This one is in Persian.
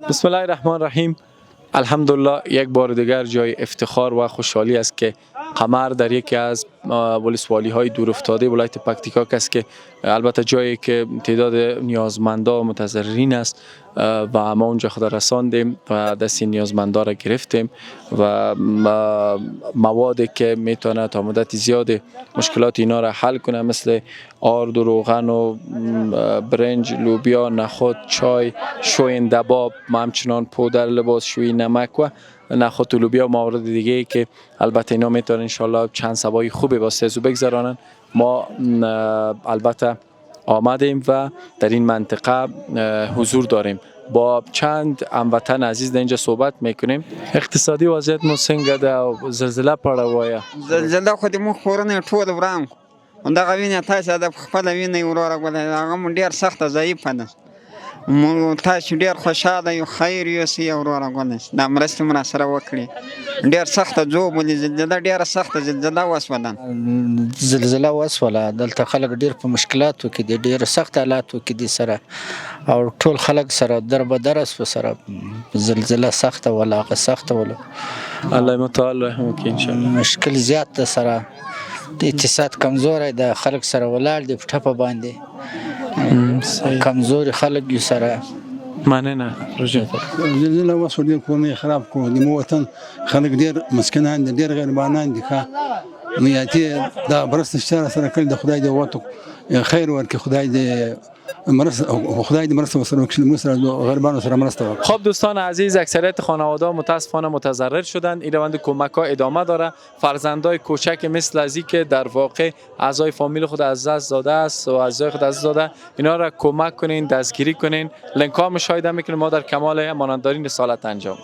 بسم الله الرحمن الرحیم. الحمدلله یک بار دیگر جای افتخار و خوشحالی است که قمر در یکی از ولسوالی های دور افتاده ولایت پکتیکا است که البته جایی که تعداد نیازمندا و متضررین است و ما اونجا خود رساندیم و دست نیازمندا را گرفتیم و موادی که میتونه تا مدت زیاد مشکلات اینا را حل کنه، مثل آرد و روغن و برنج، لوبیا، نخود، چای، شوین دباب، همچنان پودر لباس شویی، نمک و نخود و لوبیا و موارد دیگه ای که البته اینا میتونن انشالله چند سبای خوبی با سیزو بگذرانن. ما البته آمدیم و در این منطقه حضور داریم، با چند هموطن عزیز در اینجا صحبت میکنیم. اقتصادی وضعیت مو څنګه ده او زلزله په اړه وایه. زلزله خو د موږ کورونه ټول وران همدغه وینې تاسې د خپله وینئ وروره ګله هغه مو ډېر سخته ضعیفه ده. موږ تاسې ډېر خوشحاله یو، خیر یوسئ وروره ګله، دا مرستې مو راسره وکړي. ډېر سخته ځوب ولې زلزله ډېره سخته زلزله وسوله. زلزله وسوله، دلته خلک ډېر په مشکلاتو کې دي، ډېر سخت حالاتو کې دي سره، او ټول خلک سره در به در سو سره. زلزله سخته وله، هغه سخته وله، الله متعال رحم وکړي انشاءالله. مشکل زیات ده سره، د اقتصاد کمزوری ده، خلک سره ولاړ دي په ټپه باندې، کمزوري خلک یو سره. مننه. زلزله وسوه ډېر کورونه یې خراب کړو. د مو وطن خلک ډېر مسکینان دي، ډېر غریبانان دي. ښه نو یاتې دا مرسته چې راسره کړې د خدای دې وته خیر ورکړي، خدای دې مرسته ورسره وکړي، موږ سره غریبانو سره مرسته وکړي. خب دوستان عزیز، اکثریت خانواده متاسفانه متضرر شدند. این روند کمک ها ادامه داره. فرزندای کوچک مثل ازی که در واقع اعضای فامیل خود از دست داده است و اعضای خود از دست داده، اینا را کمک کنین، دستگیری کنین. لینک ها مشاهده میکنید. ما در کمال امانتداری رسالت انجام